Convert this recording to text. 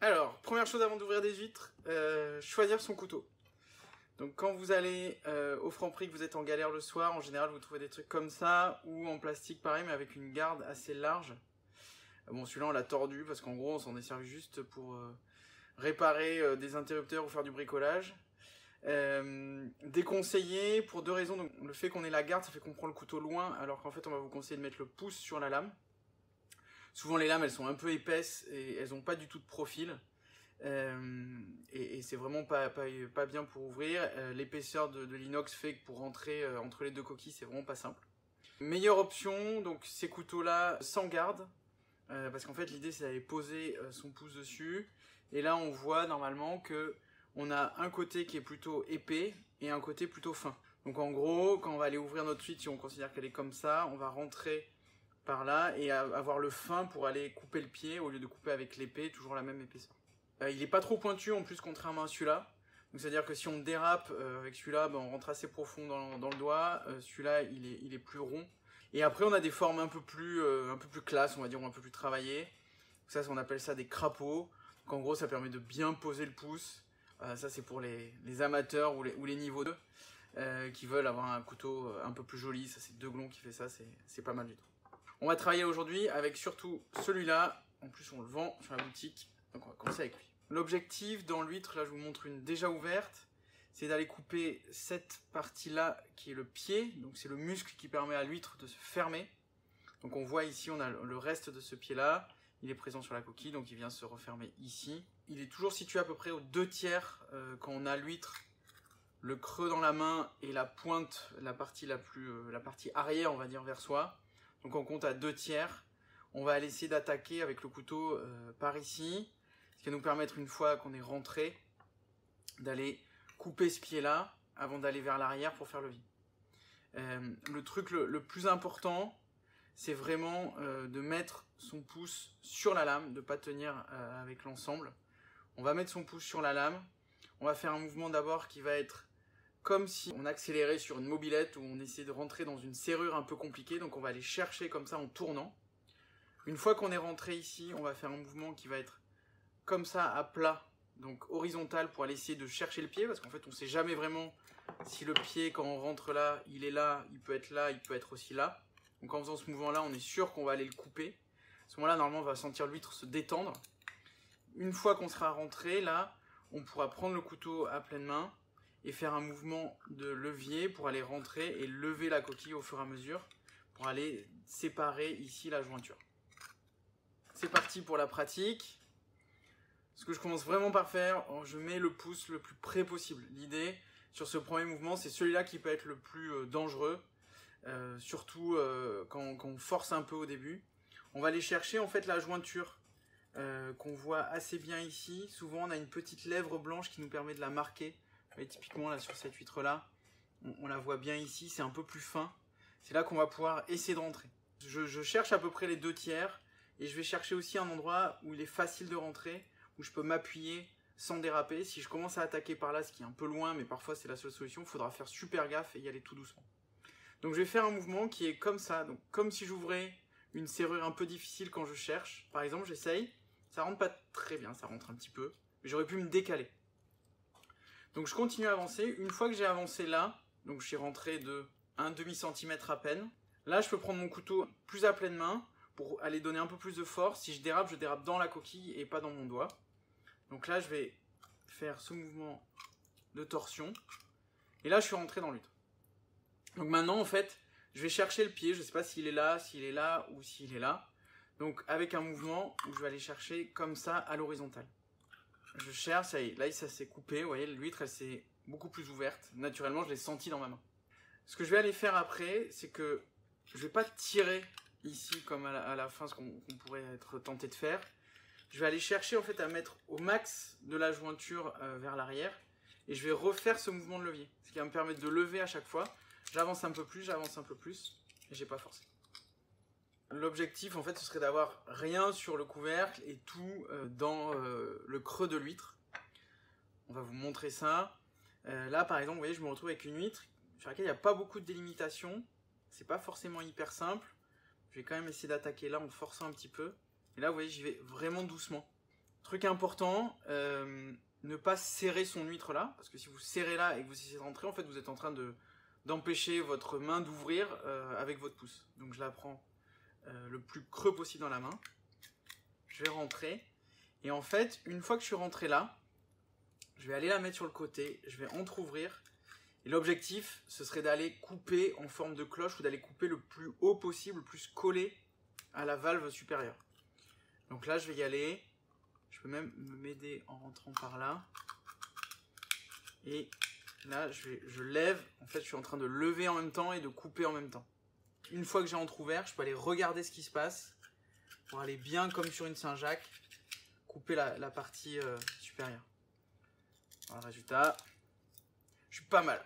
Alors, première chose avant d'ouvrir des huîtres, choisir son couteau. Donc quand vous allez au Franprix, que vous êtes en galère le soir, en général vous trouvez des trucs comme ça, ou en plastique pareil, mais avec une garde assez large. Bon, celui-là on l'a tordu, parce qu'en gros on s'en est servi juste pour réparer des interrupteurs ou faire du bricolage. Déconseillé pour deux raisons. Donc, le fait qu'on ait la garde, ça fait qu'on prend le couteau loin, alors qu'en fait on va vous conseiller de mettre le pouce sur la lame. Souvent les lames elles sont un peu épaisses et elles n'ont pas du tout de profil. Et c'est vraiment pas bien pour ouvrir. L'épaisseur de l'inox fait que pour rentrer entre les deux coquilles, c'est vraiment pas simple. Meilleure option, donc ces couteaux-là sans garde, parce qu'en fait l'idée c'est d'aller poser son pouce dessus. Et là on voit normalement que on a un côté qui est plutôt épais et un côté plutôt fin. Donc en gros, quand on va aller ouvrir notre huître, si on considère qu'elle est comme ça, on va rentrer par là et avoir le fin pour aller couper le pied au lieu de couper avec l'épée, toujours la même épaisseur. Il est pas trop pointu en plus contrairement à celui-là. Donc c'est-à-dire que si on dérape avec celui-là, ben, on rentre assez profond dans le doigt. Celui-là, il est plus rond. Et après, on a des formes un peu plus classe, on va dire, ou un peu plus travaillées. Ça, on appelle ça des crapauds. Donc en gros, ça permet de bien poser le pouce. Ça, c'est pour les amateurs ou les niveaux 2 qui veulent avoir un couteau un peu plus joli. Ça, c'est Deglon qui fait ça, c'est pas mal du tout. On va travailler aujourd'hui avec surtout celui-là. En plus, on le vend sur la boutique. Donc on va commencer avec lui. L'objectif dans l'huître, là je vous montre une déjà ouverte, c'est d'aller couper cette partie-là qui est le pied, donc c'est le muscle qui permet à l'huître de se fermer. Donc on voit ici, on a le reste de ce pied-là, il est présent sur la coquille, donc il vient se refermer ici. Il est toujours situé à peu près aux 2/3 quand on a l'huître, le creux dans la main et la pointe, la partie arrière, on va dire, vers soi. Donc on compte à 2/3. On va aller essayer d'attaquer avec le couteau par ici. Ce qui va nous permettre, une fois qu'on est rentré, d'aller couper ce pied-là avant d'aller vers l'arrière pour faire le vide. Le truc le plus important, c'est vraiment de mettre son pouce sur la lame, de ne pas tenir avec l'ensemble. On va mettre son pouce sur la lame. On va faire un mouvement d'abord qui va être comme si on accélérait sur une mobilette où on essayait de rentrer dans une serrure un peu compliquée. Donc on va aller chercher comme ça en tournant. Une fois qu'on est rentré ici, on va faire un mouvement qui va être comme ça à plat, donc horizontal pour aller essayer de chercher le pied, parce qu'en fait on sait jamais vraiment si le pied quand on rentre là, il est là, il peut être aussi là. Donc en faisant ce mouvement là, on est sûr qu'on va aller le couper. À ce moment là, normalement on va sentir l'huître se détendre. Une fois qu'on sera rentré là, on pourra prendre le couteau à pleine main et faire un mouvement de levier pour aller rentrer et lever la coquille au fur et à mesure pour aller séparer ici la jointure. C'est parti pour la pratique. Ce que je commence vraiment par faire, je mets le pouce le plus près possible. L'idée sur ce premier mouvement, c'est celui-là qui peut être le plus dangereux, surtout quand on force un peu au début. On va aller chercher en fait la jointure qu'on voit assez bien ici. Souvent on a une petite lèvre blanche qui nous permet de la marquer. Et typiquement là sur cette huître-là, on la voit bien ici, c'est un peu plus fin. C'est là qu'on va pouvoir essayer de rentrer. Je cherche à peu près les 2/3 et je vais chercher aussi un endroit où il est facile de rentrer, où je peux m'appuyer sans déraper. Si je commence à attaquer par là, ce qui est un peu loin, mais parfois c'est la seule solution, il faudra faire super gaffe et y aller tout doucement. Donc je vais faire un mouvement qui est comme ça, donc comme si j'ouvrais une serrure un peu difficile quand je cherche. Par exemple, j'essaye, ça rentre pas très bien, ça rentre un petit peu, mais j'aurais pu me décaler. Donc je continue à avancer. Une fois que j'ai avancé là, donc je suis rentré de 1/2 centimètre à peine, là je peux prendre mon couteau plus à pleine main pour aller donner un peu plus de force. Si je dérape dans la coquille et pas dans mon doigt. Donc là, je vais faire ce mouvement de torsion. Et là, je suis rentré dans l'huître. Donc maintenant, en fait, je vais chercher le pied. Je ne sais pas s'il est là ou s'il est là. Donc avec un mouvement où je vais aller chercher comme ça à l'horizontale. Je cherche, ça y est, là ça s'est coupé. Vous voyez, l'huître, elle s'est beaucoup plus ouverte. Naturellement, je l'ai senti dans ma main. Ce que je vais aller faire après, c'est que je ne vais pas tirer ici comme à la fin ce qu'on pourrait être tenté de faire. Je vais aller chercher en fait à mettre au max de la jointure vers l'arrière et je vais refaire ce mouvement de levier, ce qui va me permettre de lever à chaque fois. J'avance un peu plus et j'ai pas forcé. L'objectif en fait ce serait d'avoir rien sur le couvercle et tout dans le creux de l'huître. On va vous montrer ça. Là par exemple, vous voyez, je me retrouve avec une huître sur laquelle il n'y a pas beaucoup de délimitation. C'est pas forcément hyper simple. Je vais quand même essayer d'attaquer là en forçant un petit peu. Et là, vous voyez, j'y vais vraiment doucement. Truc important, ne pas serrer son huître là, parce que si vous serrez là et que vous essayez de rentrer, en fait vous êtes en train d'empêcher votre main d'ouvrir avec votre pouce. Donc je la prends le plus creux possible dans la main, je vais rentrer, et en fait une fois que je suis rentré là, je vais aller la mettre sur le côté, je vais entrouvrir, et l'objectif ce serait d'aller couper en forme de cloche ou d'aller couper le plus haut possible, le plus collé à la valve supérieure. Donc là je vais y aller. Je peux même m'aider en rentrant par là. Et là, je lève. En fait, je suis en train de lever en même temps et de couper en même temps. Une fois que j'ai entrouvert, je peux aller regarder ce qui se passe pour aller bien comme sur une Saint-Jacques, couper la partie supérieure. Voilà le résultat. Je suis pas mal.